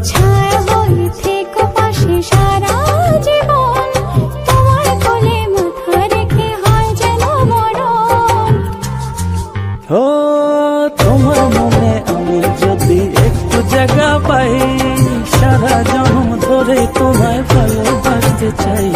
ছায়া হয়ে থেকো পাশে সারা জীবন, তোমার কোলে মাথা রেখে হয় যেন মরণ। ও তোমার মনে আমি যদি একটু জায়গা পাই, সারা জন্ম ধরে তোমায় ভালোবাসতে চাই।